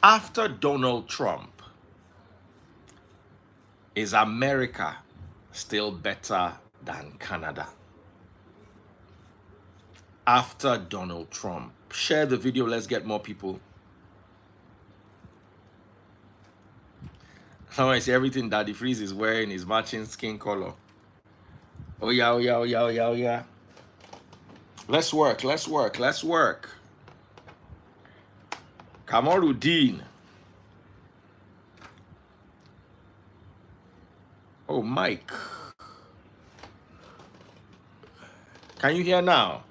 After Donald Trump, is America still better than Canada? After Donald Trump. Share the video. Let's get more people. Someone say everything Daddy Freeze is wearing is matching skin color. Oh yeah, oh yeah, oh yeah, oh yeah, oh yeah. Let's work, let's work, let's work. Kamaruddin. Oh, Mike. Can you hear now?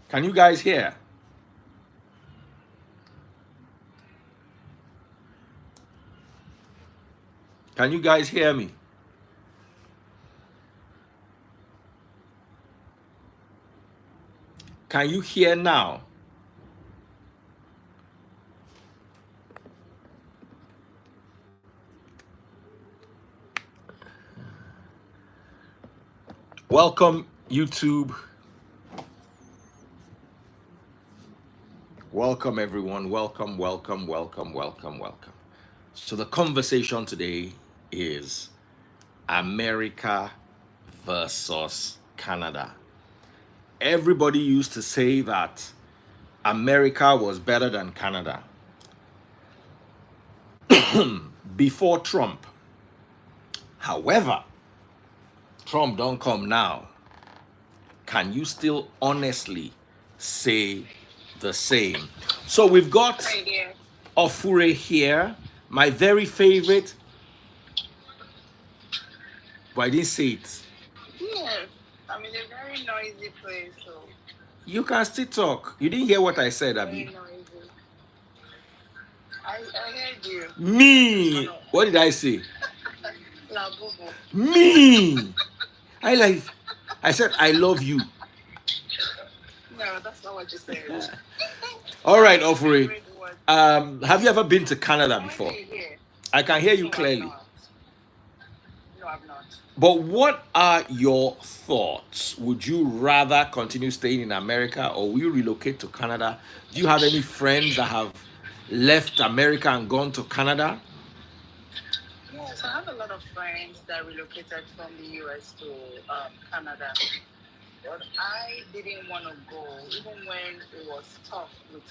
Can you guys hear? Can you guys hear me? Can you hear now? Welcome, YouTube. Welcome, everyone. Welcome, welcome, welcome, welcome, welcome. So the conversation today is America versus Canada. Everybody used to say that America was better than Canada before Trump. However, Trump don't come now. Can you still honestly say the same? So we've got Ofure here, my very favorite. But I didn't say it. Yes, I'm in a very noisy place, so. You can still talk. You didn't hear what I said, Abby. Very noisy. I heard you. Me. What did I say? La Bobo. Me. I said I love you. No, that's not what you said. All right, Ofure. Have you ever been to Canada before? I can hear you clearly. No, I've not. But what are your thoughts? Would you rather continue staying in America or will you relocate to Canada? Do you have any friends that have left America and gone to Canada? Yes, I have a lot of friends that relocated from the US to Canada. But I didn't want to go, even when it was tough with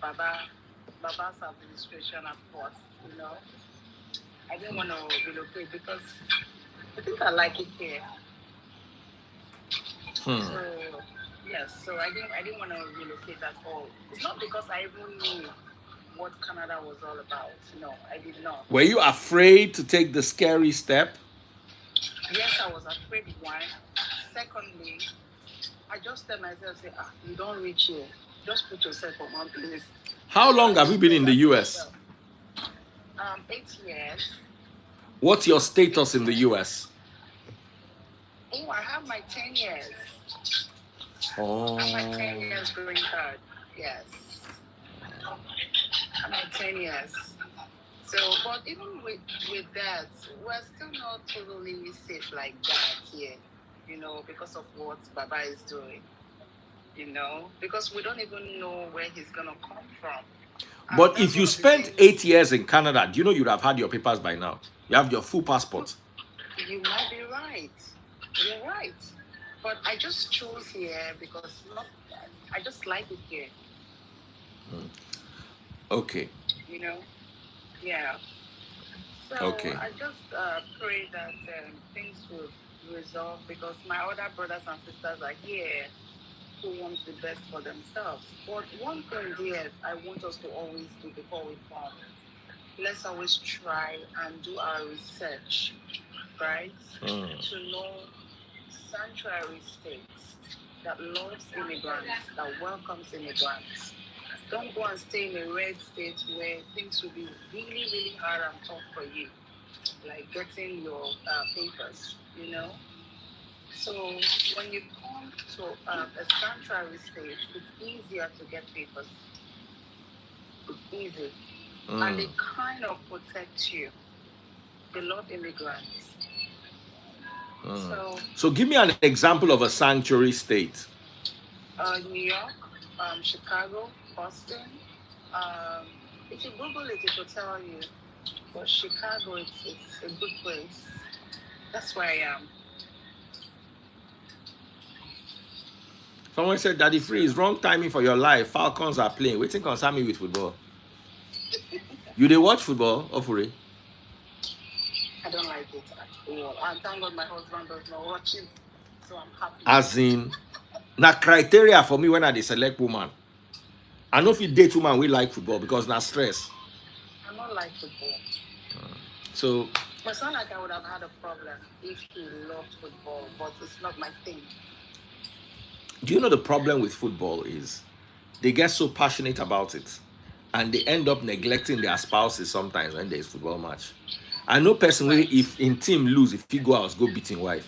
Baba's administration at first, you know. I didn't want to relocate because I think I like it here. So yes, so I didn't want to relocate at all. It's not because I even knew what Canada was all about. No, I did not. Were you afraid to take the scary step? Yes, I was afraid. One. Secondly, I just tell myself, say, you don't reach here. Just put yourself on one place. How long have you been in the US? 8 years. What's your status in the US? Oh, I have my 10 years. Oh. I have my 10 years green card. Yes. I have my 10 years. So, but even with that, we're still not totally safe like that here, you know, because of what Baba is doing, you know, because we don't even know where he's going to come from. But if you spent 8 years in Canada, do you know you'd have had your papers by now? You have your full passport. You might be right. You're right. But I just chose here because I just like it here. Okay. You know? Yeah. So okay. I just pray that things will resolve because my other brothers and sisters are here who wants the best for themselves. But one thing, dear, I want us to always do before we come, let's always try and do our research, right? To know sanctuary states that loves immigrants, that welcomes immigrants. Don't go and stay in a red state where things will be really, really hard and tough for you, like getting your papers, you know? So when you come to a sanctuary state, it's easier to get papers. It's easy. And they kind of protect you. They love immigrants. So give me an example of a sanctuary state. New York. Chicago, Boston. Um, if you Google it, it will tell you. But Chicago, it's a good place. That's where I am. Someone said, Daddy Freeze, wrong timing for your life. Falcons are playing. Waiting concern me with football. You they watch football, Ofuri? I don't like it at all. And thank God my husband does not watch it. So I'm happy. As in, na criteria for me when I dey select woman. I know if you date woman, we like football because na stress. I don't like football. So, But it's not like I would have had a problem if he loved football, but it's not my thing. do you know the problem with football is they get so passionate about it and they end up neglecting their spouses sometimes when there's football match. I know personally, Right. if in team lose, if he go out, go beat his wife.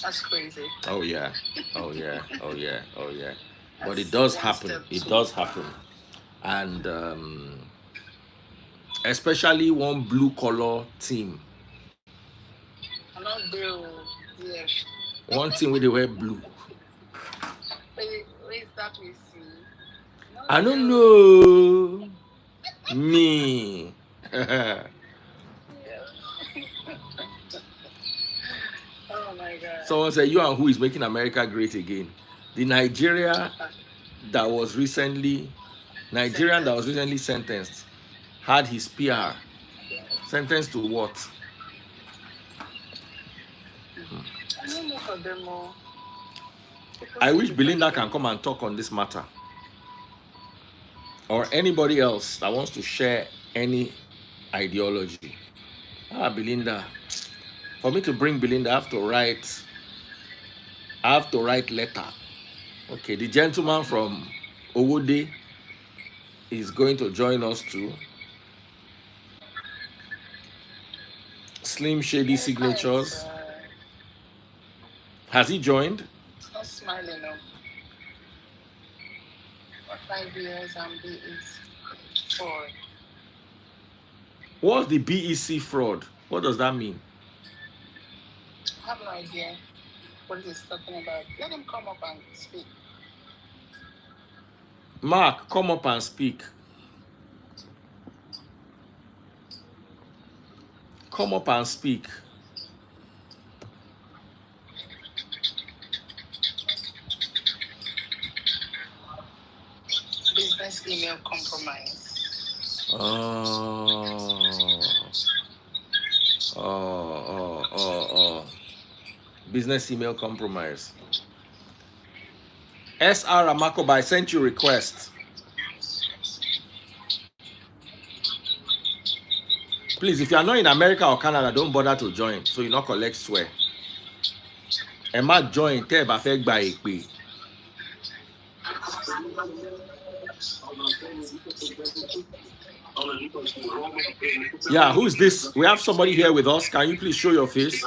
That's crazy. Oh yeah, oh yeah, oh yeah, oh yeah. But That's it does one happen. step It too does far. happen, and especially one blue collar team, I'm not blue. Yeah. one team where they wear blue. Where is that we see? I Not don't blue. know me. Yeah. Oh my God. Someone said, "You and who is making America great again?" The Nigerian that was recently sentenced had his PR sentenced to what? I don't know for them all. I wish Belinda can come and talk on this matter, or anybody else that wants to share any ideology. Belinda. For me to bring Belinda, I have to write letter. Okay, the gentleman from Owode is going to join us too. Slim Shady Signatures. Has he joined? It's not smiling now. For 5 years and be for. What's the BEC fraud? What does that mean? I have no idea what he's talking about. Let him come up and speak. Mark, come up and speak. Come up and speak. Business email compromise. Business email compromise. SR Amakoba, I sent you request. Please, if you are not in America or Canada, don't bother to join, so you not collect swear. Emma join, tell Bafek by Ekpe. Yeah, who's this? We have somebody here with us. Can you please show your face?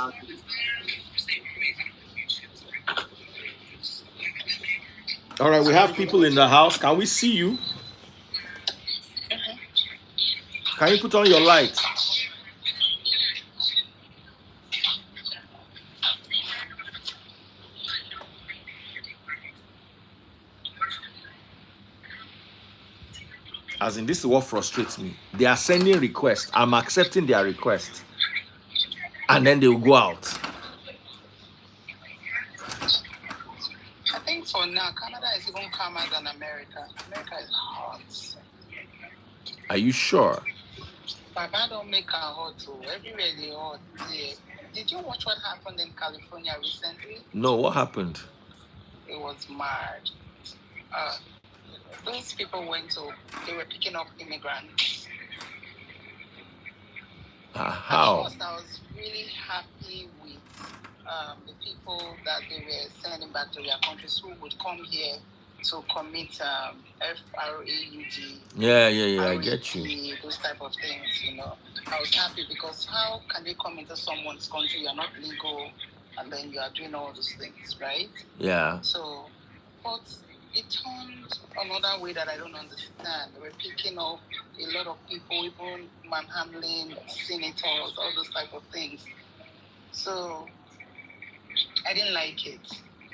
All right, we have people in the house. Can we see you? Can you put on your light? As in, this is what frustrates me. They are sending requests. I'm accepting their request. And then they will go out. I think for now, Canada is even calmer than America. America is hot. Are you sure? Baba don't make a hot too. Everywhere they hot. Yeah. Did you watch what happened in California recently? No, what happened? It was mad. Those people they were picking up immigrants. How? At first, I was really happy with the people that they were sending back to their countries who would come here to commit FRAUD. Yeah, I get you. Those type of things, you know. I was happy because how can they come into someone's country, you're not legal, and then you are doing all those things, right? Yeah. So, but it turned another way that I don't understand. They were picking up a lot of people, even manhandling senators, all those type of things. So I didn't like it.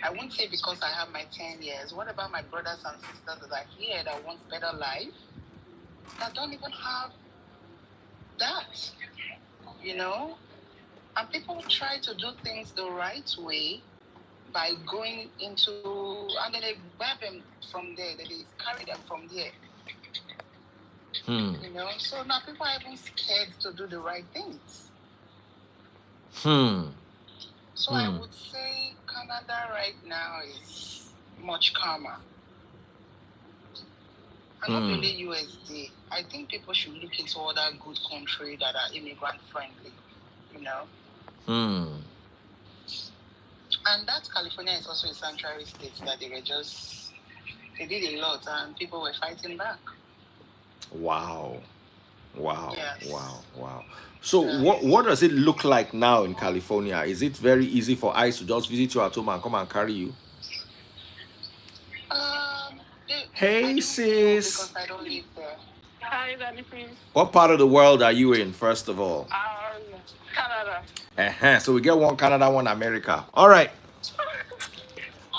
I won't say because I have my 10 years. What about my brothers and sisters that are here that want better life that don't even have that? You know? And people try to do things the right way by going into, and then they grab them from there, they carry them from there. You know, so now people are even scared to do the right things. So I would say Canada right now is much calmer. And not really USD. I think people should look into other good countries that are immigrant friendly, you know. And that California is also a sanctuary state that they did a lot and people were fighting back. Wow. Yes. Wow. So what does it look like now in California? Is it very easy for ICE to just visit you at home and come and carry you? Hey, sis. Because I don't live there. Hi, Daddy, please. What part of the world are you in, first of all? Canada. So we get one Canada, one America. All right.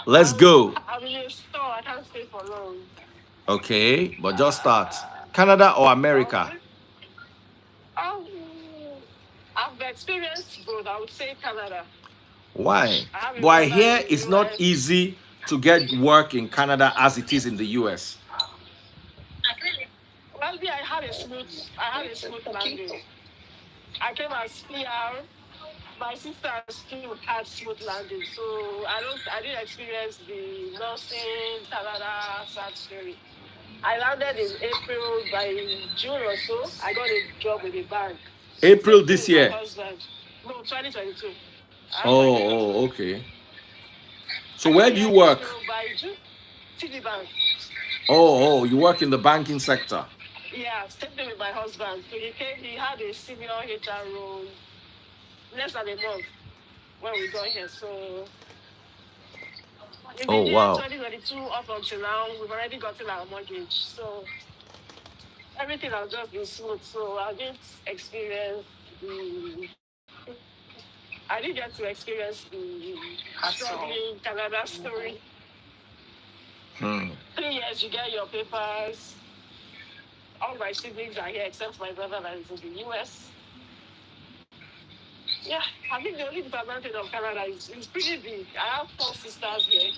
Let's go. I'm in a store. I can't stay for long. Okay, but just start. Canada or America? I've experienced both. I would say Canada. Why? Why here it's not easy to get work in Canada as it is in the US. Well, yeah, I had a smooth landing. I came as PR. My sisters too had smooth landing, so I didn't experience the nursing Canada sad story. I landed in April. By June or so, I got a job with a bank. April this year? No, 2022. Oh, okay. So where do you work? By June, TD Bank. Oh, you work in the banking sector? Yeah, stayed with my husband. So he had a senior HR role less than a month when we got here. So in the year 2022 up until now, we've already gotten our mortgage. So everything has just been smooth. So I didn't experience the struggling Canada story. 3 years, you get your papers. All my siblings are here except my brother that is in the US. Yeah, I think the only disadvantage of Canada is it's pretty big. I have 4 sisters here.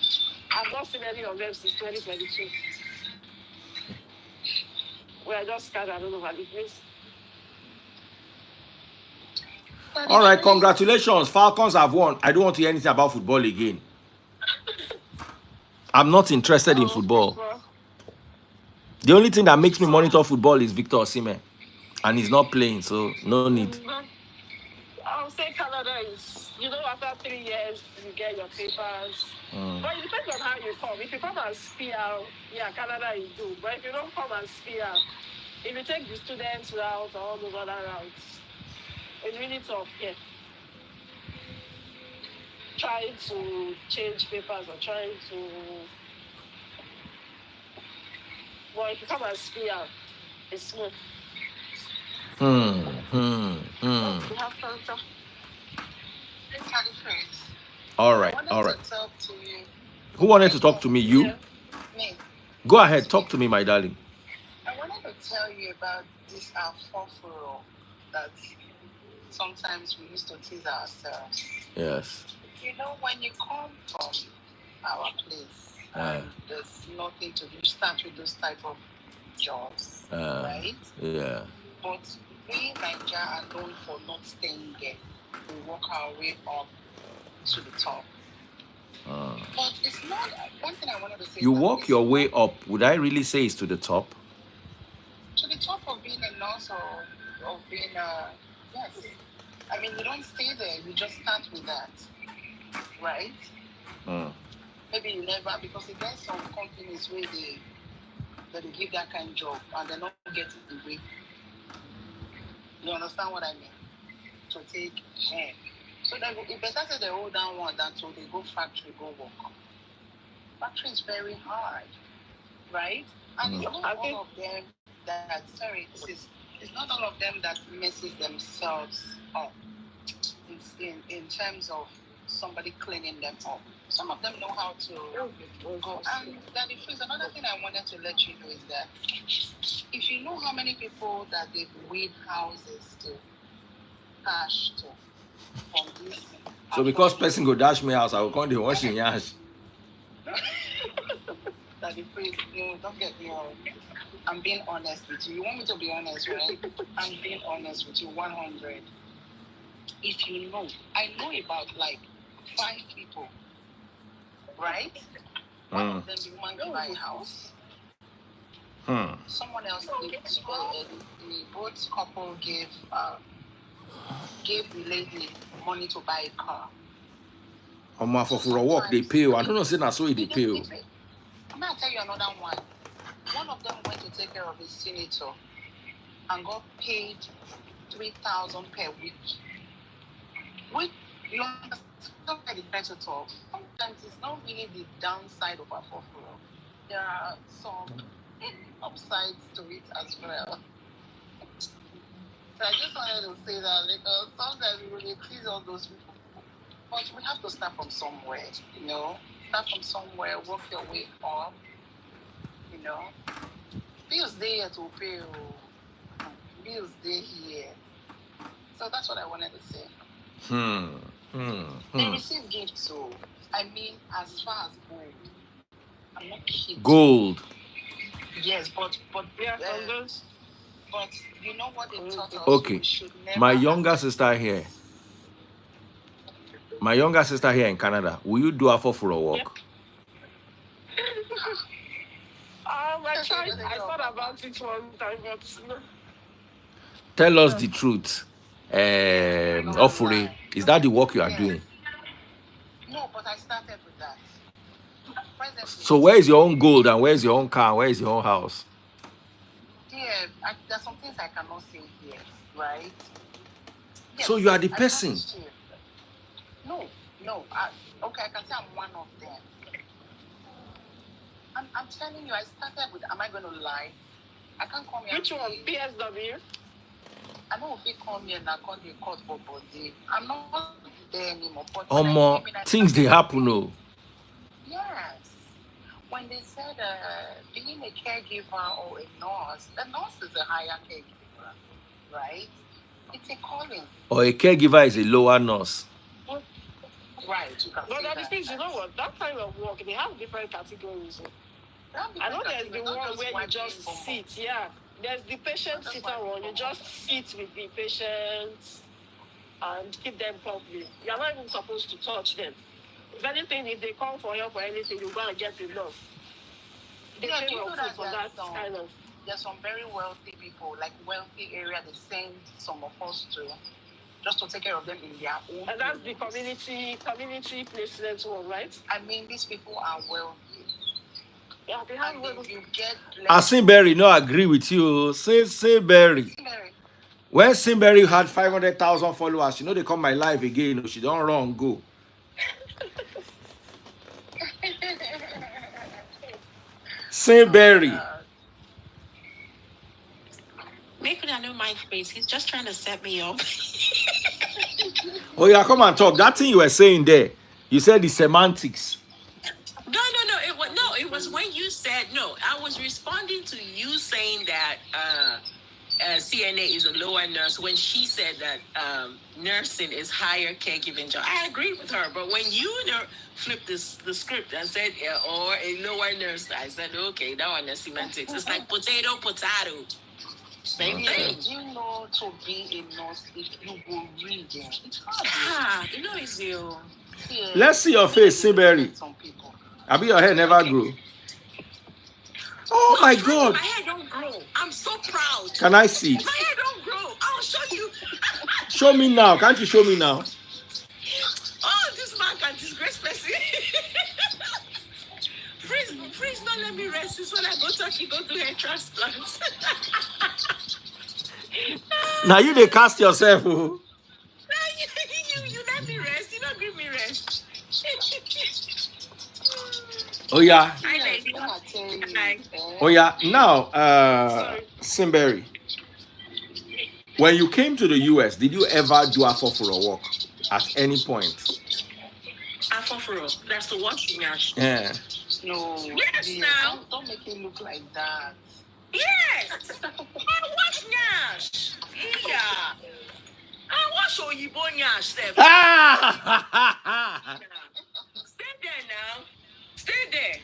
I've not seen any of them since 2022. We're just scattered all over the place. All right, congratulations. Falcons have won. I don't want to hear anything about football again. I'm not interested in football. The only thing that makes me monitor football is Victor Osimhen. And he's not playing, so no need. I would say Canada is, after 3 years, you get your papers. But it depends on how you come. If you come as PR, yeah, Canada is good. But if you don't come as PR, if you take the students route or all those other routes, it's really tough here. Trying to change papers or trying to... Well, if you come as PR, it's smooth. All right. Who wanted to talk to me? You? Yeah. Me. Go ahead, talk to me, my darling. I wanted to tell you about this our furfuro that sometimes we used to tease ourselves. Yes. When you come from our place and there's nothing to do, start with those type of jobs, right? Yeah. But we in Nigeria are known for not staying there. We work our way up to the top. But it's not one thing I wanted to say. You walk your way up. Would I really say it's to the top? To the top of being a nurse or of being yes. I mean, you don't stay there. You just start with that, right? Maybe you never, because there's some companies where they give that kind of job and they're not getting the way. You understand what I mean? To take care. So it better say they hold down one than to they go factory, go work. Factory is very hard, right? And it's not all of them that, it's not all of them that messes themselves up in terms of somebody cleaning them up. Some of them know how to go. And that is another thing I wanted to let you know is that if you know how many people that they've weed houses to cash to from this. So because person go dash me house, I will come to washing yash. That the phrase, no, don't get me wrong. I'm being honest with you. You want me to be honest, right? I'm being honest with you, 100. If you know, I know about like 5 people, right? One of them, the woman gave buy a house. Someone else, the both couple gave the lady money to buy a car. For a walk, they pay. I don't know, say that's why they pay. I'm gonna tell you another one. One of them went to take care of his senator and got paid 3,000 per week. Which you understand why the better talk. Sometimes it's not really the downside of our folklore. There are some upsides to it as well. So I just wanted to say that because sometimes we really tease all those people. But we have to start from somewhere, you know. Start from somewhere, work your way up, you know. Bills there to pay, bills there here. So that's what I wanted to say. They receive gifts, so I mean, as far as gold, I'm not kidding. Gold. Yes, but Yeah, but you know what they taught us? Okay, my younger sister here. My younger sister here in Canada. Will you do her for a walk? I thought about it one time, but no. Tell us the truth. Offering, is that the work you are doing? No, but I started with that. Presently, so where is your own gold and where is your own car? Where is your own house? Yeah, there's some things I cannot say here, right? Yes, So you are the person. No. Okay, I can say I'm one of them. I'm telling you, I started with, am I going to lie? I can't come here. Which one? PSW? I know if you come here and I call you court for body. I'm not there anymore. But things they happen, no. Yes. When they said being a caregiver or a nurse, the nurse is a higher caregiver, right? It's a calling. Or a caregiver is a lower nurse. Right. You can but the things, you know what? That kind of work, they have different categories. I know there's the one where you just sit, yeah. There's the patient sitter one. You just sit with the patients and keep them company. You're not even supposed to touch them. If anything, if they call for help or anything, you go and get enough. They pay you know for that kind of. There's some very wealthy people, like wealthy area, they send some of us to just to take care of them in their own. And that's the community placement one, right? I mean, these people are wealthy. Yeah, they have Simberry, no, I agree with you. Simberry. When Simberry had 500,000 followers, you know they come my live again. She don't run, go. Simberry. Make I know my face. He's just trying to set me up. Oh yeah, come and talk. That thing you were saying there, you said the semantics. No. It was when you said no. I was responding to you saying that CNA is a lower nurse when she said that nursing is higher caregiving job. I agree with her, but when you flipped the script and said or a lower nurse, I said okay, that one is semantics. It's like potato. Baby, you know to be a nurse if you go reading. You know it's you. Let's see your face, Simberry. I bet your hair never grew. Oh my God! My hair don't grow. I'm so proud. Can I see it? My hair don't grow. I'll show you. Show me now. Can't you show me now? Oh, this man can disgrace person. Please don't let me rest. This when I go Turkey, go do hair transplants. Now you they cast yourself. You let me rest. You don't give me rest. Oh yeah. Hi. Oh yeah. Now, Simberry, when you came to the US, did you ever do a for a walk at any point? foforo. That's the washing yash. Yeah. No. Yes, dear, now. don't make it look like that. Yes. I wash yash. Yeah. I wash oyibo yash, Steph. Ah! Stay there now. Stay there.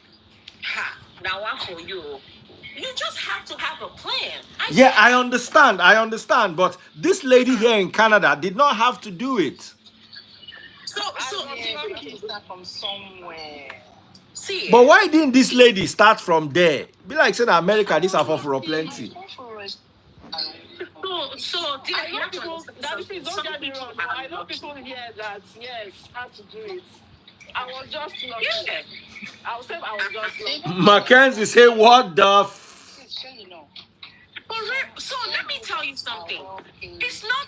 Ha. Now one for you. You just have to have a plan. Yeah, I understand. But this lady here in Canada did not have to do it. So Yeah, they have to start from somewhere. see. But why didn't this lady start from there? Be like saying America, this are for plenty. So I know people that this is don't get me wrong. I know people here that yes had to do it. I was just lucky. Yeah. I would say I was just lucky. Mackenzie say, what the So let me tell you something. It's not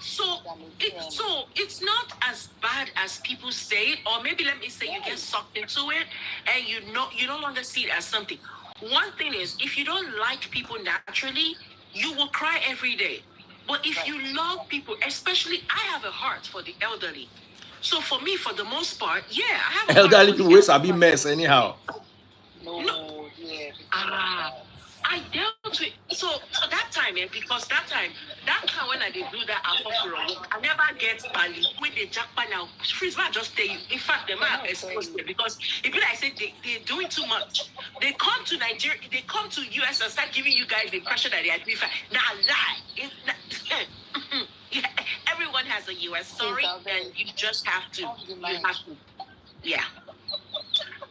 it's not as bad as people say it, or maybe let me say you get sucked into it and you no longer see it as something. One thing is, if you don't like people naturally, you will cry every day. But if you love people, especially I have a heart for the elderly. So for me, for the most part, yeah, I have a elderly heart for people the will be mess anyhow. No, yeah. I dealt with that time, because that time when I did do that I never get Bali with the Japan now. Freeze, I just tell you. In fact, they might expose me because if I say they're doing too much, they come to Nigeria, they come to US and start giving you guys the impression that they are doing fine. Now lie. Yeah, everyone has a US story, and you just have to. Yeah.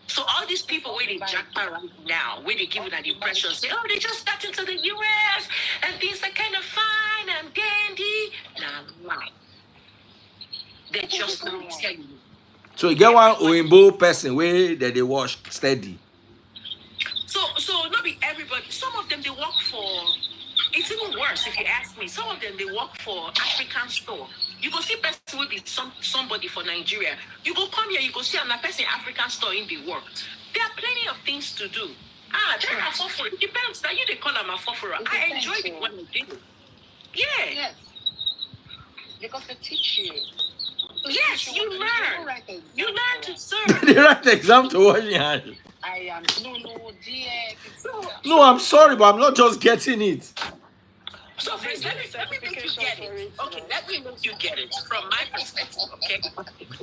So all these people where they JAPA right now, where they give you that impression, say, oh, they just stuck into the US and things are kind of fine and dandy. Nah, lie. They just don't tell you. So you get one Oimbo person where they wash steady. So not be everybody. Some of them they work for. It's even worse if you ask me. Some of them they work for African store. You go see person will be somebody for Nigeria. You go come here, you go see another person African store in the work. There are plenty of things to do. They're a foforo. It depends. That you they call them a foforo. I enjoyed it when I did it. Yeah. Yes. Because they teach you. Yes, you learn. You learn to serve. They write the exam to wash your hands. I am no dear. No, I'm sorry, but I'm not just getting it. So first, let me make you get it. Okay, let me make you get it from my perspective, okay?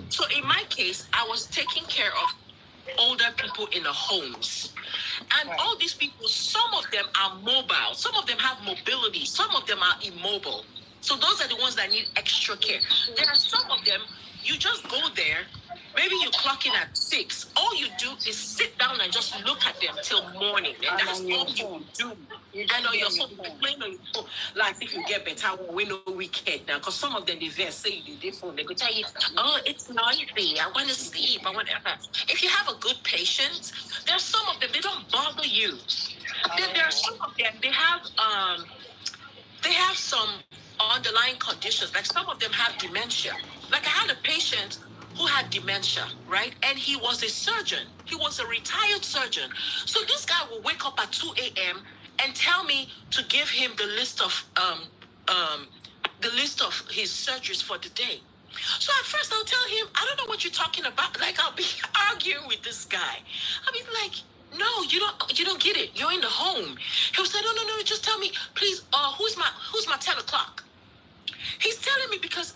So in my case, I was taking care of older people in the homes. And all these people, some of them are mobile. Some of them have mobility. Some of them are immobile. So those are the ones that need extra care. There are some of them, you just go there. Maybe you clock in at 6. All you do is sit down and just look at them till morning. And that's all you do. And on your phone, playing on your phone. Like if you get better, we know weekend now. Because some of them, they say you did phone. They could tell you, oh, it's noisy. I want to sleep. I want to. If you have a good patient, there's some of them, they don't bother you. There are some of them, they have some underlying conditions. Like some of them have dementia. Like I had a patient who had dementia, right? And he was a surgeon. He was a retired surgeon. So this guy will wake up at 2 a.m. and tell me to give him the list of his surgeries for the day. So at first I'll tell him, I don't know what you're talking about. Like I'll be arguing with this guy. I'll be like, no, you don't get it. You're in the home. He'll say, no, just tell me, please, who's my 10 o'clock? He's telling me because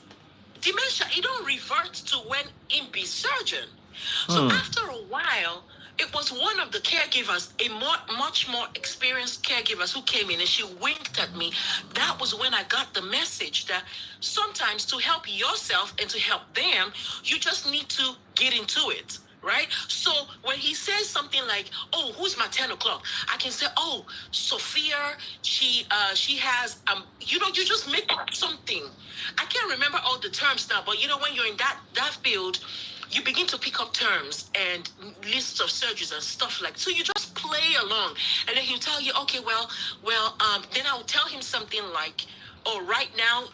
dementia, it don't revert to when in be surgeon. So after a while, it was one of the caregivers, much more experienced caregivers who came in and she winked at me. That was when I got the message that sometimes to help yourself and to help them, you just need to get into it. Right? So when he says something like, oh, who's my 10 o'clock? I can say, oh, Sophia, she has, you just make up something. I can't remember all the terms now, but when you're in that field, you begin to pick up terms and lists of surgeries and stuff like, so you just play along. And then he'll tell you, okay, then I'll tell him something like, oh, right now,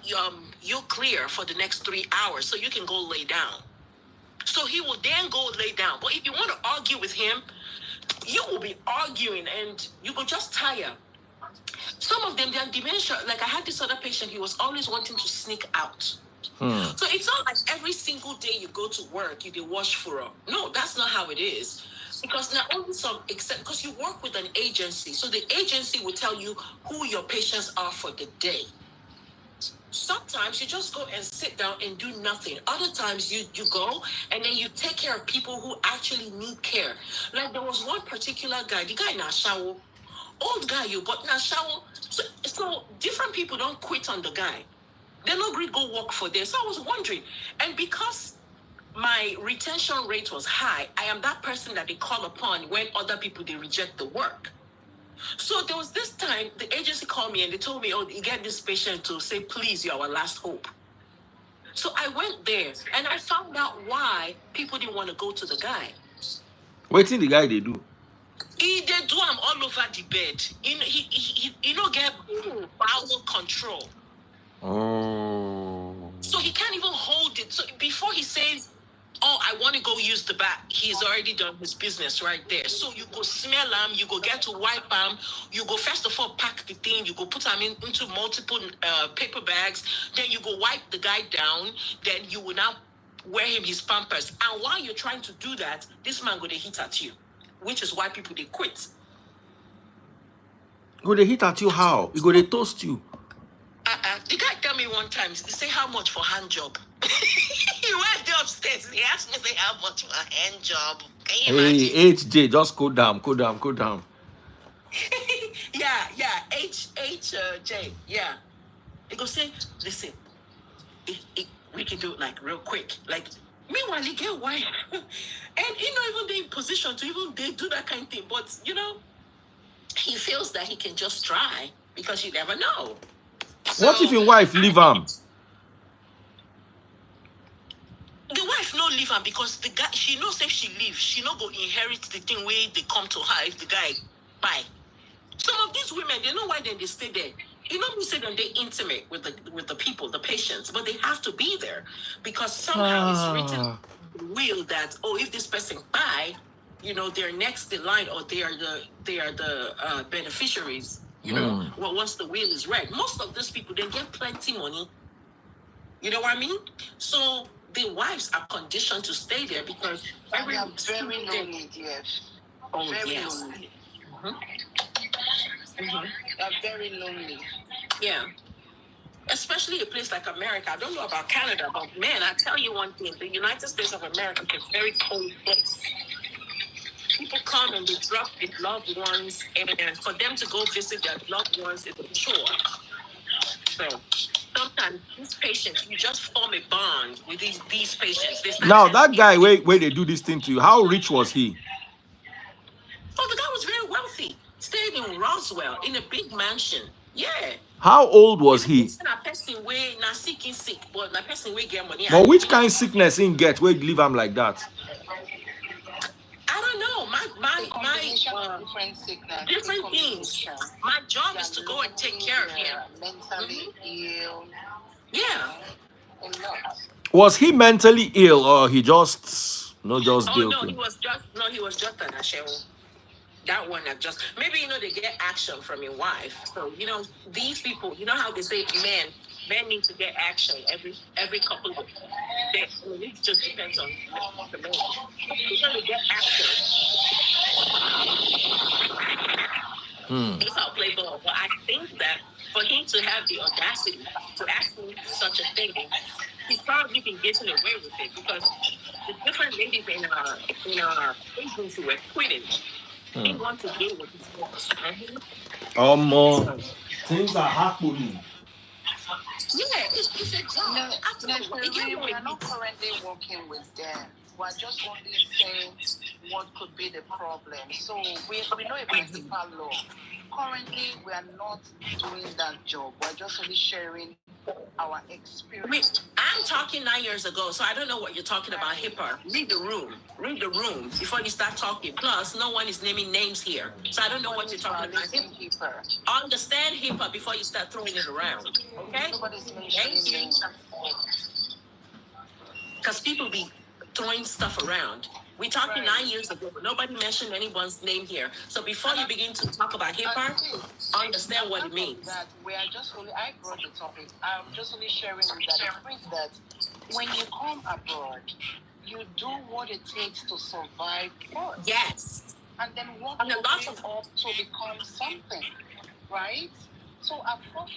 you're clear for the next 3 hours, so you can go lay down. So he will then go lay down. But if you want to argue with him, you will be arguing and you will just tire. Some of them, they have dementia. Like I had this other patient, he was always wanting to sneak out. So it's not like every single day you go to work, you do wash for up. No, that's not how it is. Because not only some, except because you work with an agency. So the agency will tell you who your patients are for the day. Sometimes you just go and sit down and do nothing. Other times you go and then you take care of people who actually need care. Like there was one particular guy, the guy in Ashawo, old guy, but in Ashawo, so different people don't quit on the guy. They're not going to go work for this. So I was wondering, and because my retention rate was high, I am that person that they call upon when other people, they reject the work. So there was this time, the agency called me and they told me, oh, you get this patient to say, please, you're our last hope. So I went there and I found out why people didn't want to go to the guy. Waiting the guy they do. They do him all over the bed. He don't get bowel control. Oh. So he can't even hold it. So before he says, oh, I want to go use the bath, he's already done his business right there. So you go smell him, you go get to wipe him, you go first of all pack the thing, you go put him into multiple paper bags, then you go wipe the guy down, then you will now wear him his pampers. And while you're trying to do that, this man go to hit at you, which is why people, they quit. Go they hit at you how? You go they toast you. The guy tell me one time, he say, how much for hand job? He went upstairs and he asked me, say, how much for a hand job? Can you imagine? Hey, HJ, just go down. Yeah, J, yeah. He go say, listen, we can do it like real quick. Like, meanwhile, he get wife. And he not even be in position to even do that kind of thing. But, you know, he feels that he can just try because you never know. What if your wife leave him? The wife no leave him because the guy, she knows if she leave, she no go inherit the thing where they come to her if the guy buy. Some of these women, they know why they stay there. You know, we say that they intimate with the people, the patients, but they have to be there because somehow it's written in the will that, oh, if this person buy, you know, they're next in line or they are the beneficiaries. You know, well, once the will is read, most of these people, they get plenty money. You know what I mean? So the wives are conditioned to stay there because they are very lonely, yes. Oh, very yes. lonely. They are very lonely. Yeah. Especially a place like America. I don't know about Canada, but man, I tell you one thing, the United States of America is a very cold place. People come and they drop their loved ones, and for them to go visit their loved ones is a chore. So sometimes these patients, you just form a bond with these patients. Now that guy, where they do this thing to you, how rich was he? Oh, the guy was very wealthy. Stayed in Roswell in a big mansion. Yeah. How old was he? But which kind of sickness he get where you leave him like that? I don't know. Different sickness, different things. My job is to go and take care of him. Mentally ill. Yeah. A lot. Was he mentally ill or he just Oh no, he was just an ashewo. That one that just maybe they get action from your wife. So these people, you know how they say men need to get action every couple of days. It just depends on the man. He's gonna get action. That's how I play ball. But I think that for him to have the audacity to actually do such a thing, he's probably been getting away with it because the different ladies in our agency were quitting. They want to deal with his boss. More things are happening. Yeah, it's a job. We are not currently working with them. We're just only saying what could be the problem. So we know about HIPAA law. Currently, we are not doing that job. We're just only sharing our experience. I'm talking 9 years ago, so I don't know what you're talking about. HIPAA. Read the room before you start talking. Plus, no one is naming names here, so I don't know what you're talking about. HIPAA. Understand HIPAA before you start throwing it around. Okay? Thank you. Because people be throwing stuff around. We're talking Right. 9 years ago, but nobody mentioned anyone's name here. So before you begin to talk about HIPAA, understand what it means. That we are just only, I brought the topic. I'm just only sharing with that the fact that when you come abroad, you do what it takes to survive first. Yes. And then work And a your lot way of up to become something, right? So a for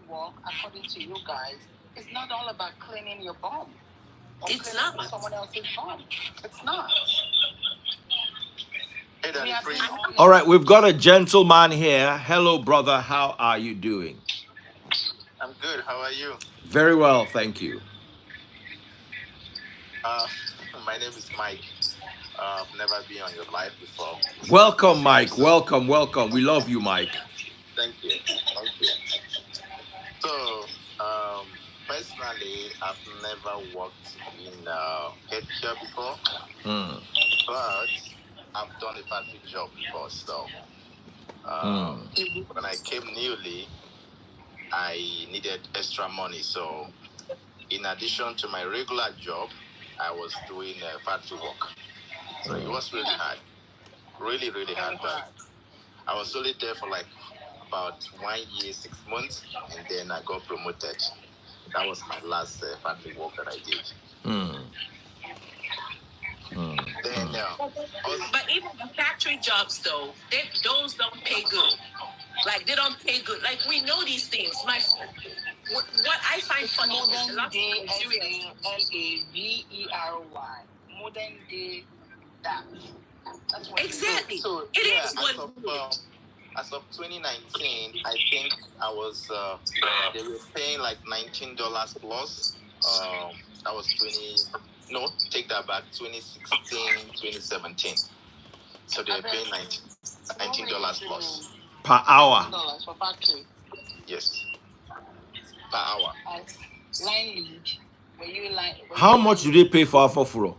work, according to you guys, is not all about cleaning your bum or It's cleaning not. someone else's bum. It's not. Hey, Daddy We are Free. being honest. All right, we've got a gentleman here. Hello, brother. How are you doing? I'm good. How are you? Very well, thank you. My name is Mike. I've never been on your live before. Welcome, Mike. Welcome, welcome. We love you, Mike. Thank you. Thank you. So, personally, I've never worked in healthcare before, but I've done a factory job before. So, when I came newly, I needed extra money. So, in addition to my regular job, I was doing factory work. So it was really hard. Really, really hard. But I was only there for like about 1 year, 6 months, and then I got promoted. That was my last factory work that I did. Then, but even the factory jobs, though, those don't pay good. Like, they don't pay good. Like, we know these things. What I find funny is a lot of Nigerians. Lavery. Modern day that. That's what Exactly. So, It yeah, is what as of 2019, I think I was, they were paying like $19 plus. That was take that back, 2016, 2017. So they were paying $19 plus. Per hour. $19 for factory. Yes. Per hour. As line lead, How much do they pay for Afofuro?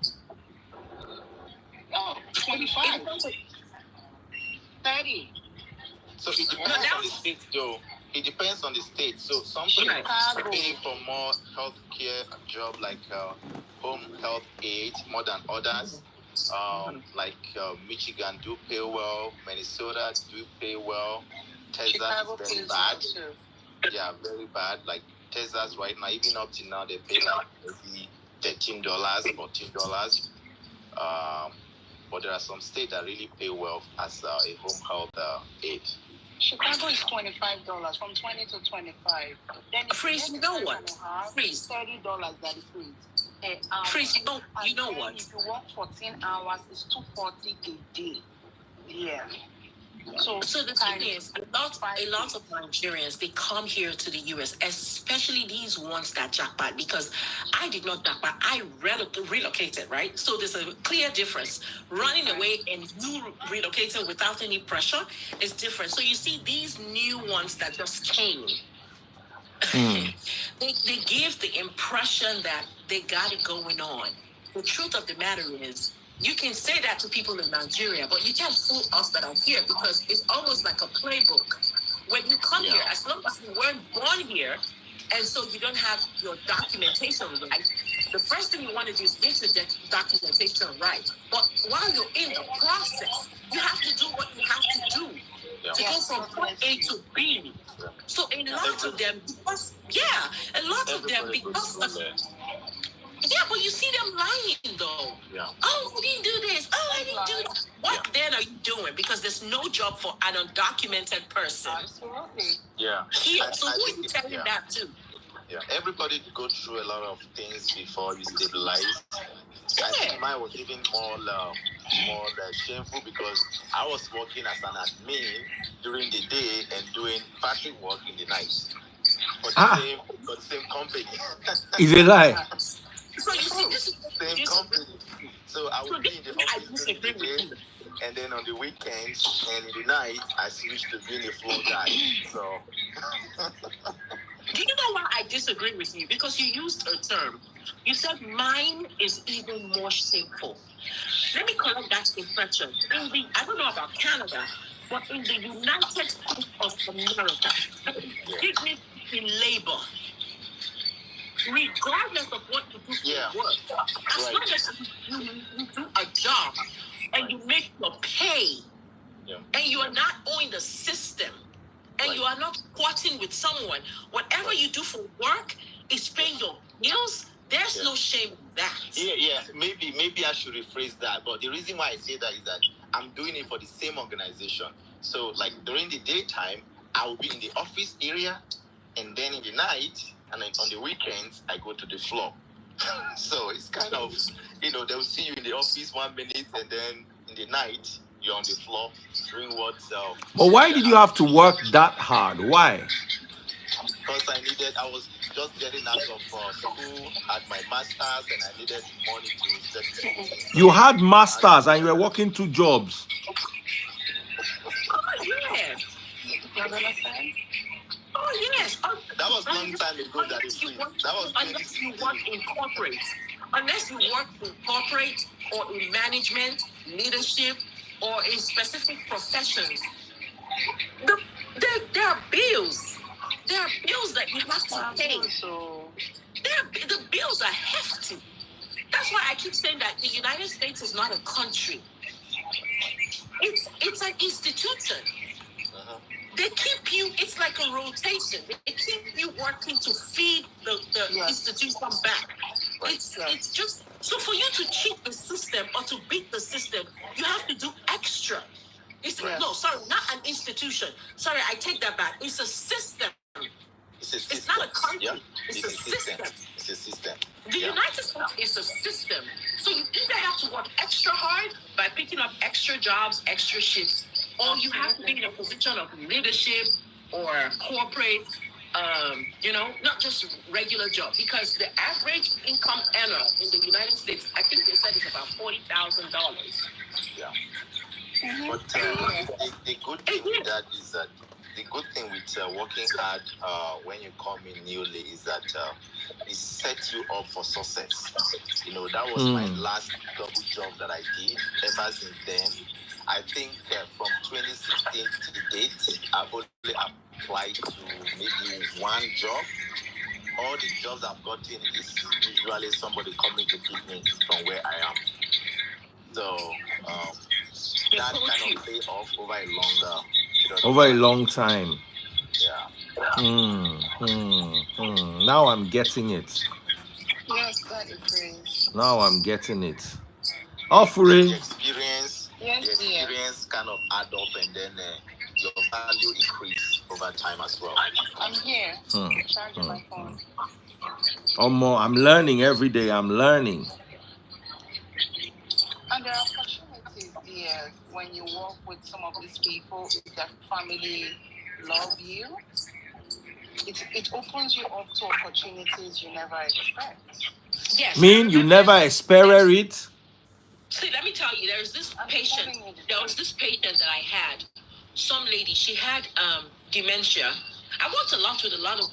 25. 30. So it depends on the state, though. It depends on the state. So some states pay for more healthcare job like home health aid more than others. Like Michigan do pay well, Minnesota do pay well, Texas is very bad. Yeah, very bad. Like Texas right now, even up to now, they pay like maybe $13, $14. But there are some states that really pay well as a home health aid. Chicago is $25, from 20 to 25. Then Freeze, you know what? Freeze. $30 that is free. Freeze, you know what? If you work 14 hours, it's $240 a day. Yeah. So the thing is, a lot of Nigerians, they come here to the US, especially these ones that JAPA, because I did not JAPA, I relocated, right? So there's a clear difference. Running away and you relocating without any pressure is different. So you see these new ones that just came, they give the impression that they got it going on. The truth of the matter is, you can say that to people in Nigeria, but you can't fool us that are here because it's almost like a playbook. When you come here, as long as you weren't born here, and so you don't have your documentation right, the first thing you want to do is get your documentation right. But while you're in the process, you have to do what you have to do to go from point A to B. So a lot of them, because yeah, but you see them lying though. Yeah. Oh, I didn't do this. Oh, I didn't do that. What then are you doing? Because there's no job for an undocumented person. Absolutely. Yeah. Here. So who are you telling that to? Yeah. Everybody go through a lot of things before you stabilize. I think mine was even more shameful because I was working as an admin during the day and doing factory work in the night for the same company. Is it lie? So you see, this is Same company. So I would be in the office during the day, and then on the weekends and in the night, I switched to being a floor guy. So. Do you know why I disagree with you? Because you used a term. You said mine is even more shameful. Let me correct that impression. I don't know about Canada, but in the United States of America, dignity in labor, regardless of what you do for work, as long as you do a job and you make your pay, and you are not owing the system, and you are not squatting with someone. Whatever you do for work is paying your bills. There's no shame in that. Yeah. Maybe I should rephrase that. But the reason why I say that is that I'm doing it for the same organization. So, like during the daytime, I will be in the office area, and then in the night and then on the weekends, I go to the floor. So it's kind of, they'll see you in the office 1 minute, and then in the night you're on the floor doing what. But why did you have to work that hard? Why? Because I was just getting out of school, had my master's, and I needed money to set. You had masters and you were working 2 jobs. Oh, yes. You understand? Oh, yes. That was long time ago. Unless you work in corporate. Unless you work in corporate or in management, leadership, or in specific professions. There are bills. There are bills that you have to pay. So The bills are hefty. That's why I keep saying that the United States is not a country. It's an institution. They keep you, it's like a rotation. They keep you working to feed the institution back. It's just, so for you to cheat the system or to beat the system, you have to do extra. No, sorry, not an institution. Sorry, I take that back. It's a system. It's not a country. Yeah. It's a system. It's a system. The United States is a system. So you either have to work extra hard by picking up extra jobs, extra shifts, or you have to be in a position of leadership or corporate, not just regular job. Because the average income earner in the United States, I think they said it's about $40,000. Yeah. But the good thing with that is that the good thing with working hard when you come in newly is that it sets you up for success. That was my last double job that I did. Ever since then, I think from 2016 to the date, I've only applied to maybe 1 job. All the jobs I've gotten is usually somebody coming to pick me from where I am. So that kind of pay off over a longer period. Over a long time. Yeah. Now I'm getting it. yes, that is great. Now I'm getting it. The Offering. experience Yes, dear. kind of add up, and then your value increase over time as well. I'm here. Charging my phone. I'm learning every day. I'm learning. And there are opportunities, dear, when you work with some of these people, if their family love you, it opens you up to opportunities you never expect. Yes. Mean you never experience it? See, let me tell you, there was this patient that I had. Some lady, she had dementia. I worked a lot with a lot of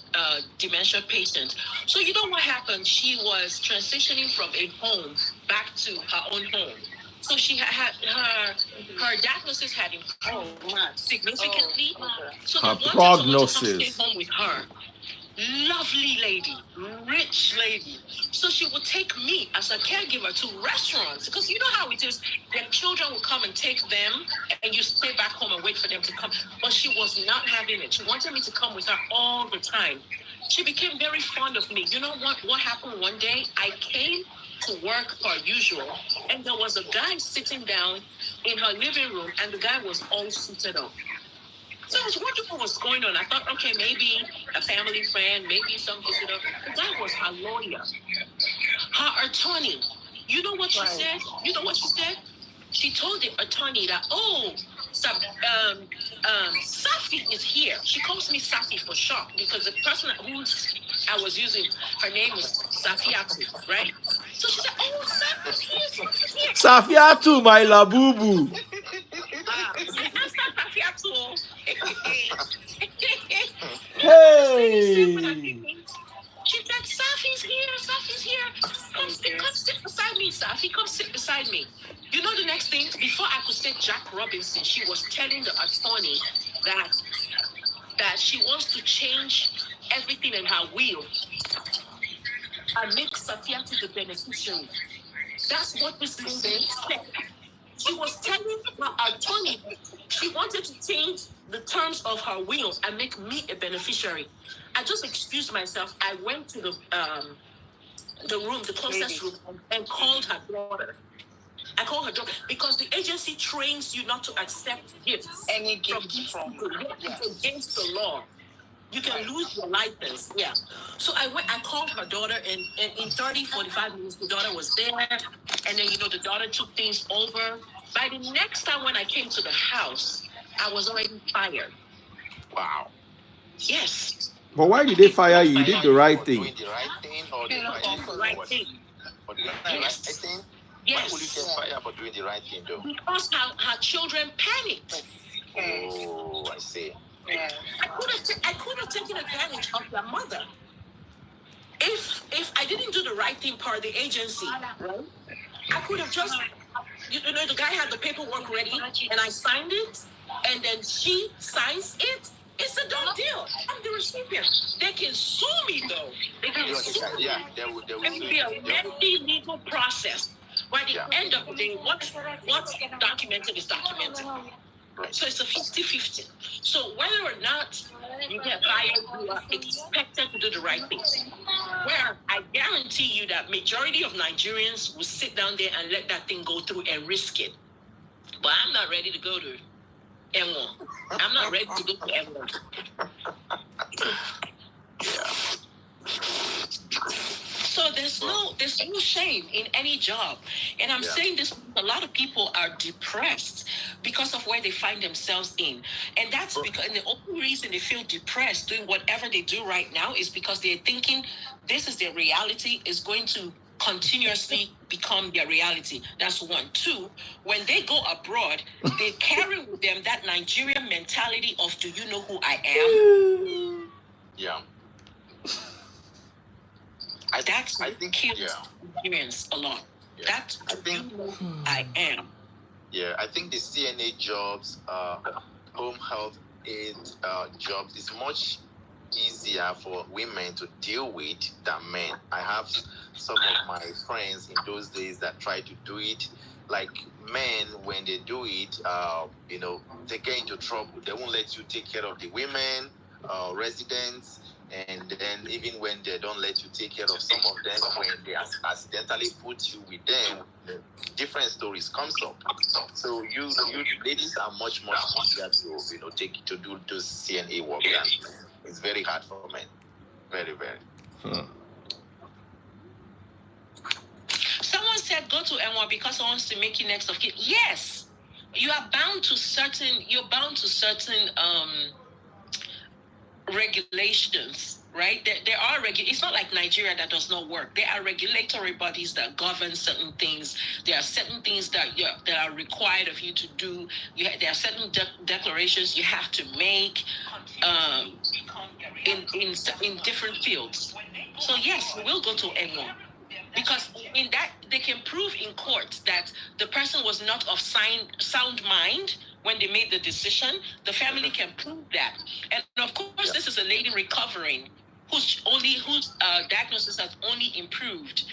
dementia patients. So you know what happened? She was transitioning from a home back to her own home. So she had her diagnosis had improved significantly. So Her they wanted someone to come prognosis. stay home with her. Lovely lady, rich lady. So she would take me as a caregiver to restaurants, because you know how it is. Their children will come and take them, and you stay back home and wait for them to come. But she was not having it. She wanted me to come with her all the time. She became very fond of me. You know what happened one day? I came to work per usual, and there was a guy sitting down in her living room, and the guy was all suited up. So I was wondering what was going on. I thought, okay, maybe a family friend, maybe something. The guy was her lawyer, her attorney. You know what she said? You know what she said? She told the attorney that, Safi is here. She calls me Safi for short, because the person who I was using, her name was Safiatu, right? So she said, Safi is here. Safiatu, my labubu. Safiatu. Hey. She said, Safi's here. Come sit beside me, Safi. Come sit beside me. You know the next thing? Before I could say Jack Robinson, she was telling the attorney that she wants to change everything in her will and make Safiatu the beneficiary. That's what Miss Lindsay said. She was telling her attorney she wanted to change the terms of her will and make me a beneficiary. I just excused myself. I went to the room, the closest room, and called her daughter. I called her daughter because the agency trains you not to accept gifts. Any gift from It's against the law. You can lose your license. Yeah. So I called her daughter, and in 30, 45 minutes, the daughter was there. And then, the daughter took things over. By the next time when I came to the house, I was already fired. Wow. Yes. But why did they fire you? You did the right thing. Doing the right thing, or they fired you for the right thing? For doing the right thing? Yes. Why would you get fired for doing the right thing, though? Because her children panicked. Oh, I see. Yeah. I could have taken advantage of their mother. If I didn't do the right thing per the agency, right? I could have just, the guy had the paperwork ready, and I signed it, and then she signs it. It's a done deal. I'm the recipient. They can sue me, though. They can sue me. Yeah, there will be a lengthy legal process. By the end of the day, what's documented is documented. Right. So it's a 50-50. So whether or not you get fired, you are expected to do the right thing. Where I guarantee you that majority of Nigerians will sit down there and let that thing go through and risk it. But I'm not ready to go to M1. I'm not ready to go to M1. So there's no shame in any job. And I'm saying this, a lot of people are depressed because of where they find themselves in. And that's because, and the only reason they feel depressed doing whatever they do right now is because they're thinking this is their reality, is going to continuously become their reality. That's one. Two, when they go abroad, they carry with them that Nigerian mentality of, do you know who I am? Yeah. I think kills experience a lot. Yeah. I am. Yeah, I think the CNA jobs, home health aid jobs is much easier for women to deal with than men. I have some of my friends in those days that try to do it. Like men, when they do it, they get into trouble. They won't let you take care of the women, residents. And then even when they don't let you take care of some of them, when they accidentally put you with them, different stories comes up. So you ladies are much more easier to do those CNA work. It's very hard for men. Very, very. Someone said go to N1 because someone wants to make you next of kin. Yes, you're bound to certain regulations, right? There are it's not like Nigeria that does not work. There are regulatory bodies that govern certain things. There are certain things that are required of you to do. There are certain declarations you have to make in different fields. So yes, we will go to N1 because in that they can prove in court that the person was not of sound mind when they made the decision. The family can prove that. And of course, this is a lady recovering whose diagnosis has only improved,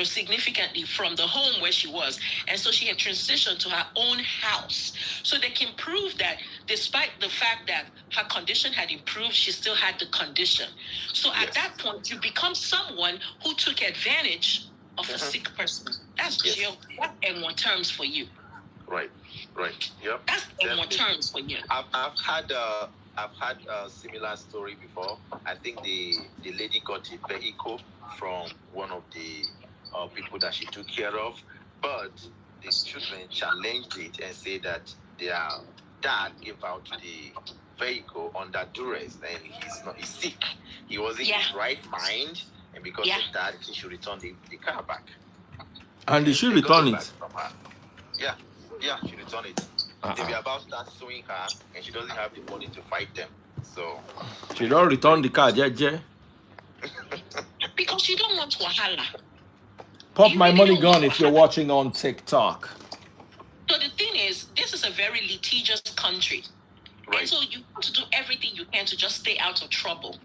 significantly from the home where she was. And so she had transitioned to her own house. So they can prove that despite the fact that her condition had improved, she still had the condition. So at that point, you become someone who took advantage of a sick person. That's jail. That's N1 terms for you. Right. Yep. That's N1 terms for you. I've had a similar story before. I think the lady got a vehicle from one of the people that she took care of, but the children challenged it and said that their dad gave out the vehicle under duress, and he's sick. He wasn't in his right mind, and because of that, he should return the car back. And they should return it. From her. Yeah, she returned it. They were about to start suing her, and she doesn't have the money to fight them. So she don't return the car, Jeje. Because you don't want wahala. Pop my money gun if you're watching on TikTok. So the thing is, this is a very litigious country. Right. And so you have to do everything you can to just stay out of trouble.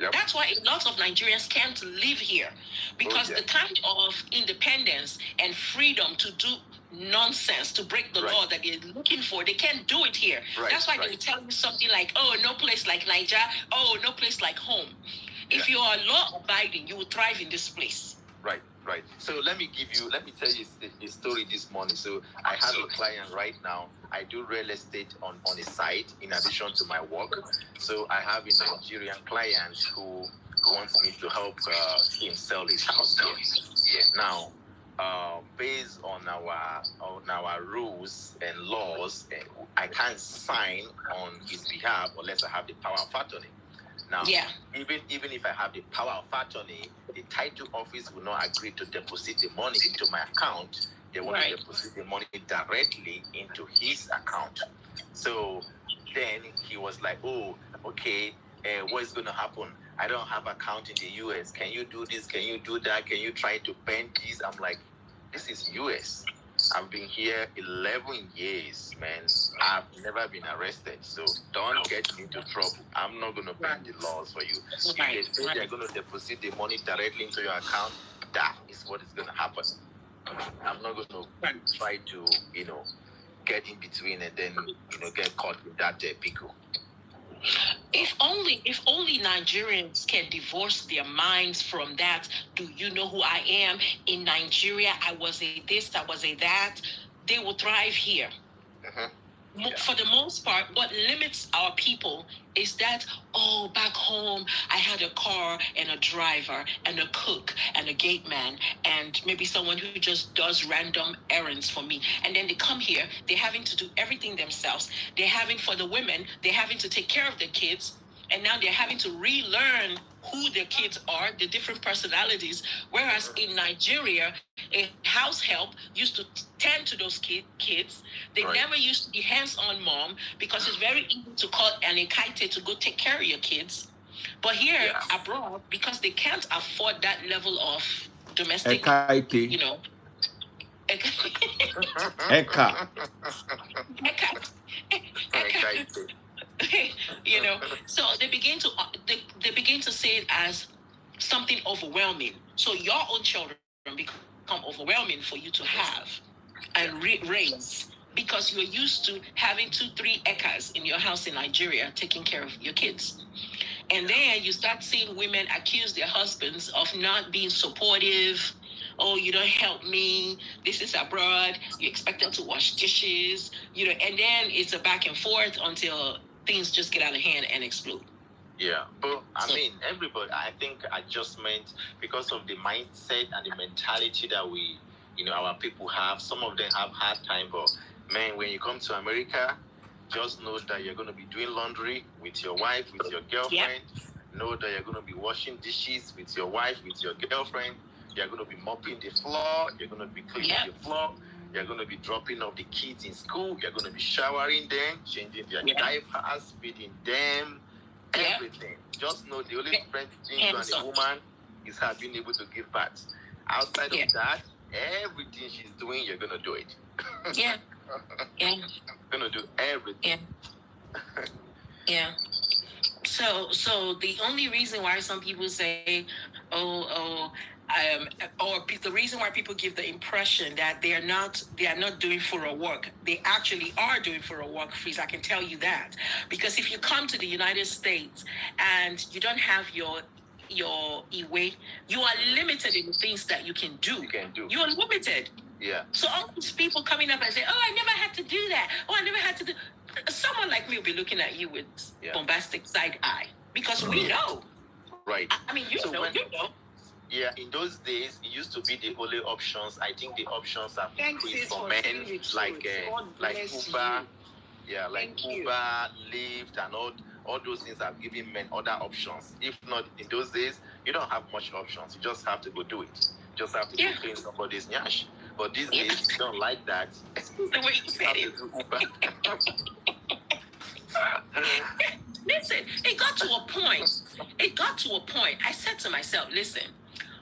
Yep. That's why a lot of Nigerians can't live here, because the kind of independence and freedom to do nonsense, to break the law that they're looking for, they can't do it here. That's why they tell you something like, oh, no place like Niger, oh, no place like home. If you are law abiding, you will thrive in this place. Right. So let me tell you a story this morning. So I have a client right now. I do real estate on a site in addition to my work. So I have a Nigerian client who wants me to help him sell his house here. Now, based on our rules and laws, I can't sign on his behalf unless I have the power of attorney. Now, even if I have the power of attorney, the title office will not agree to deposit the money into my account. They want to deposit the money directly into his account. So then he was like, oh, okay, what is going to happen? I don't have account in the US. Can you do this? Can you do that? Can you try to bend this? I'm like, this is US. I've been here 11 years, man. I've never been arrested, so don't get into trouble. I'm not going to bend the laws for you. If they say they're going to deposit the money directly into your account, that is what is going to happen. I'm not going to try to, get in between and then, get caught with that pickle. If only Nigerians can divorce their minds from that. Do you know who I am? In Nigeria, I was a this, I was a that. They will thrive here. For the most part, what limits our people is that, oh, back home, I had a car and a driver and a cook and a gate man and maybe someone who just does random errands for me. And then they come here, they're having to do everything themselves. For the women, they're having to take care of their kids. And now they're having to relearn who their kids are, the different personalities. Whereas in Nigeria, a house help used to tend to those kids. They never used to be hands-on mom, because it's very easy to call an ekaite to go take care of your kids. But here abroad, because they can't afford that level of domestic, Eka. So they begin to say it as something overwhelming. So your own children become overwhelming for you to have and raise, because you're used to having 2-3 acres in your house in Nigeria taking care of your kids. And then you start seeing women accuse their husbands of not being supportive. Oh, you don't help me. This is abroad. You expect them to wash dishes, and then it's a back and forth until things just get out of hand and explode. Yeah, but everybody, I think adjustment, because of the mindset and the mentality that we, our people have. Some of them have hard time, but man, when you come to America, just know that you're going to be doing laundry with your wife, with your girlfriend. Know that you're going to be washing dishes with your wife, with your girlfriend. You're going to be mopping the floor. You're going to be cleaning the floor. You're going to be dropping off the kids in school. You're going to be showering them, changing their diapers, feeding them, everything. Just know the only difference between you and a woman is her being able to give birth. Outside of that, everything she's doing, you're going to do it. You're going to do everything. So the only reason why some people say, or the reason why people give the impression that they are not doing for work, they actually are doing for work, Freeze. I can tell you that, because if you come to the United States and you don't have your e-way, you are limited in the things that you can do. You are limited. Yeah. So all these people coming up and say, oh, I never had to do that. Oh, I never had to do. Someone like me will be looking at you with bombastic side eye, because we know. Right. I mean, you know. Yeah, in those days, it used to be the only options. I think the options have increased for men, like Uber. Yeah, like Uber, Lyft, and all those things have given men other options. If not, in those days, you don't have much options. You just have to go do it. You just have to go clean somebody's nyash. But these days, you don't like that. The way you said it. Listen, it got to a point. I said to myself, listen,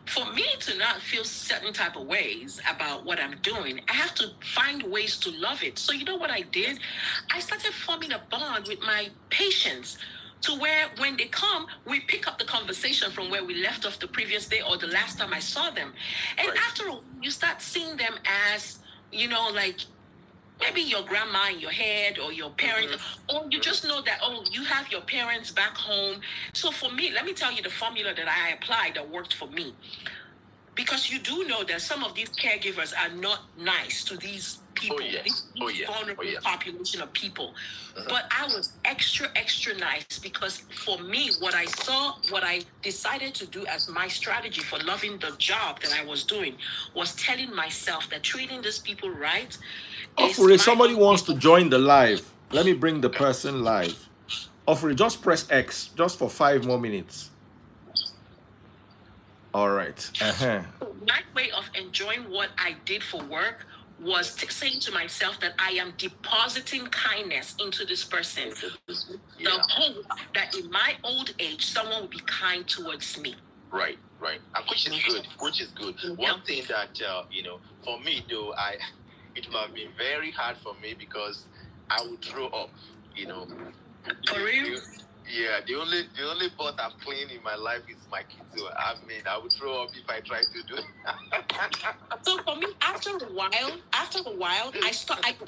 for me to not feel certain type of ways about what I'm doing, I have to find ways to love it. So you know what I did? I started forming a bond with my patients. to where when they come, we pick up the conversation from where we left off the previous day or the last time I saw them. And after a while, you start seeing them as, like maybe your grandma in your head or your parents, or you just know that, you have your parents back home. So for me, let me tell you the formula that I applied that worked for me. Because you do know that some of these caregivers are not nice to these people, these vulnerable population of people. But I was extra, extra nice because for me, what I decided to do as my strategy for loving the job that I was doing was telling myself that treating these people right. Ofuri, somebody wants to join the live. Let me bring the person live. Ofuri, just press X just for 5 more minutes. All right. My way of enjoying what I did for work was saying to myself that I am depositing kindness into this person. The hope that in my old age, someone will be kind towards me. Right. And which is good. One thing that, for me, though, it would have been very hard for me because I would throw up, For real? Yeah, the only pot I've cleaned in my life is my kids. So I would throw up if I tried to do it. So for me, after a while,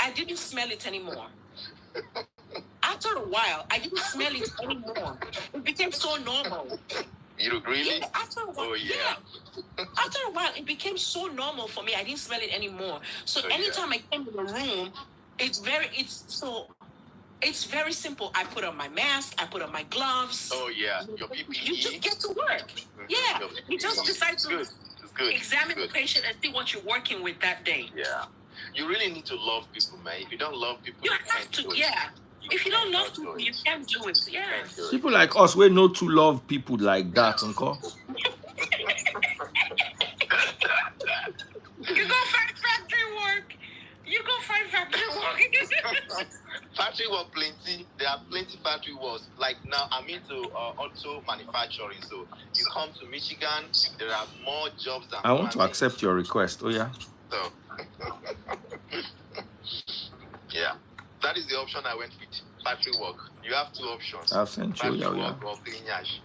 I didn't smell it anymore. After a while, I didn't smell it anymore. It became so normal. You really? Yeah, after a while, After a while, it became so normal for me. I didn't smell it anymore. So anytime I came to the room, it's very simple. I put on my mask. I put on my gloves. Oh, yeah. Your PPE. You just get to work. Yeah. You just decide to examine the patient and see what you're working with that day. Yeah. You really need to love people, man. If you don't love people, you have to. Yeah. If you don't love people, you can't do it. Yeah. People like us, we know to love people like that, uncle. You go find factory work. Factory work plenty. There are plenty factory works. Like now, I'm into auto manufacturing. So you come to Michigan, there are more jobs than. I want to accept your request. Oh yeah. So yeah, that is the option I went with. Factory work. You have 2 options. I've sent you. Factory work or clean yash.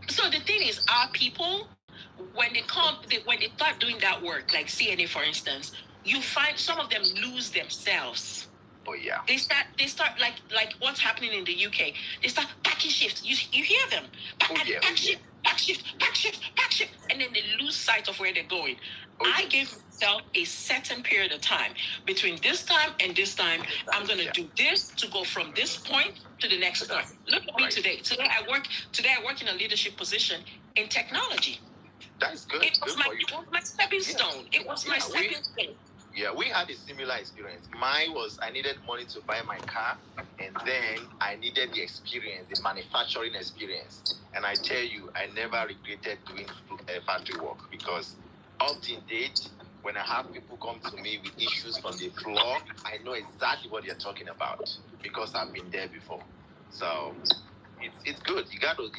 So the thing is, our people, when they start doing that work, like CNA for instance, you find some of them lose themselves. Oh yeah. They start like what's happening in the UK. They start packing shifts. You hear them. Back shift, and then they lose sight of where they're going. I gave myself a certain period of time. Between this time and this time, I'm going to do this to go from this point to the next point. Look at me today. Today I work in a leadership position in technology. That's good. It was my stepping stone. It was my stepping stone. Yeah, we had a similar experience. Mine was I needed money to buy my car, and then I needed the experience, the manufacturing experience. And I tell you, I never regretted doing factory work because up to date, when I have people come to me with issues from the floor, I know exactly what they're talking about because I've been there before. So it's good. You got to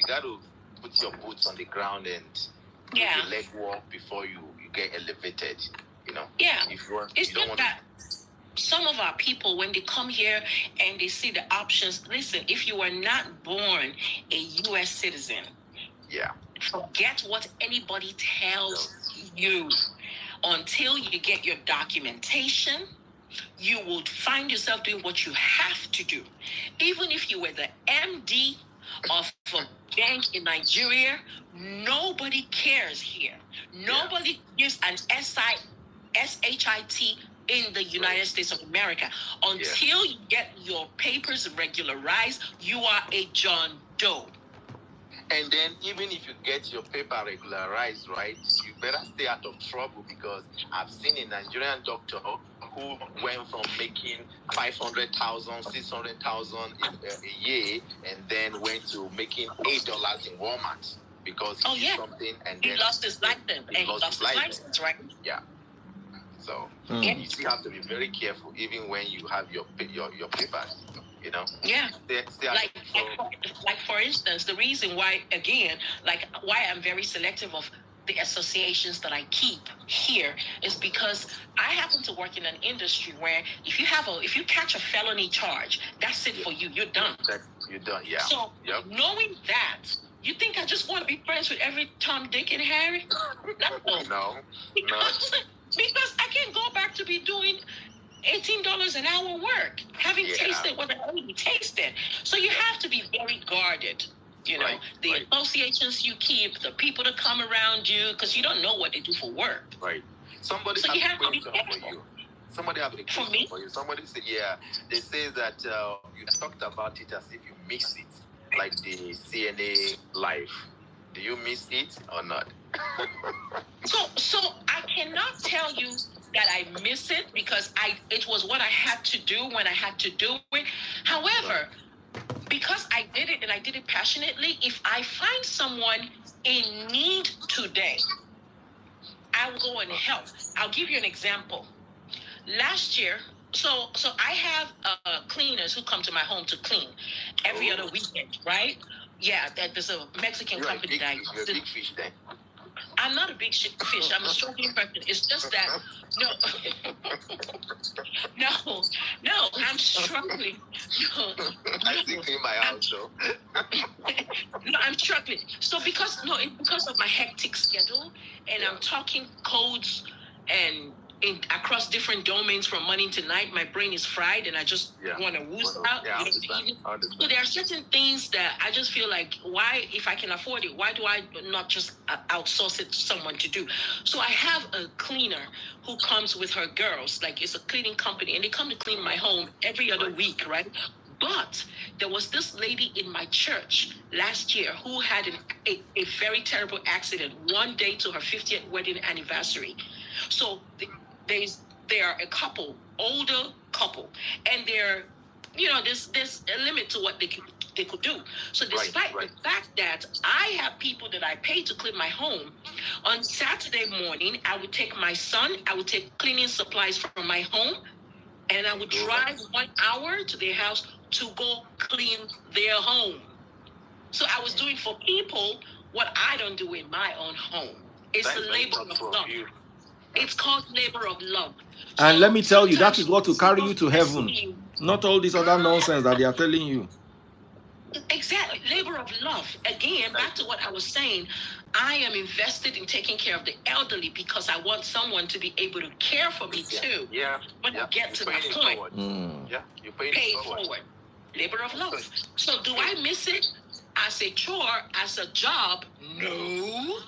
put your boots on the ground and do the leg work before you get elevated. Yeah. It's not that some of our people, when they come here and they see the options, listen, if you are not born a U.S. citizen, forget what anybody tells you. Until you get your documentation, you will find yourself doing what you have to do. Even if you were the MD of a bank in Nigeria, nobody cares here. Nobody gives an SHIT in the United States of America. Until you get your papers regularized, you are a John Doe. And then even if you get your paper regularized, right, you better stay out of trouble because I've seen a Nigerian doctor who went from making 500,000, 600,000 a year and then went to making $8 in Walmart because he did something and he lost his license. He lost his license, right? Yeah. So you still have to be very careful even when you have your papers. Yeah. Like for instance, the reason why, again, why I'm very selective of the associations that I keep here is because I happen to work in an industry where if you catch a felony charge, that's it for you. You're done. You're done. Yeah. So knowing that, you think I just want to be friends with every Tom, Dick, and Harry? No. Because I can't go back to be doing $18 an hour work, having tasted what I already tasted. So you have to be very guarded. You know, the associations you keep, the people that come around you, because you don't know what they do for work. Right. Somebody so have you have to be for careful. you. Somebody have a question for you. Somebody said, they say that you talked about it as if you miss it, like the CNA life. Do you miss it or not? So I cannot tell you that I miss it because it was what I had to do when I had to do it. However, because I did it and I did it passionately, if I find someone in need today, I will go and help. I'll give you an example. Last year, so I have cleaners who come to my home to clean every other weekend, right? Yeah, there's a Mexican company that You're a big fish then. I'm not a big fish. I'm a struggling person. It's just that no, I'm struggling. I still clean my house though. No, I'm struggling. So because of my hectic schedule, and I'm talking codes and across different domains from morning to night, my brain is fried, and I just want to wooz out. So there are certain things that I just feel like, why, if I can afford it, why do I not just outsource it to someone to do? So I have a cleaner who comes with her girls, like it's a cleaning company, and they come to clean my home every other week, right? But there was this lady in my church last year who had a very terrible accident one day to her 50th wedding anniversary. So they are a couple, older couple, and there's a limit to what they could do. So despite the fact that I have people that I pay to clean my home, on Saturday morning I would take my son, I would take cleaning supplies from my home, and I would drive 1 hour to their house to go clean their home. So I was doing for people what I don't do in my own home. It's a labor of love. It's called labor of love. And let me tell you, that is what will carry you to heaven. Not all this other nonsense that they are telling you. Exactly. Labor of love. Again, back to what I was saying, I am invested in taking care of the elderly because I want someone to be able to care for me too. When I get to that point. You pay it forward. Labor of love. So do I miss it as a chore, as a job? No.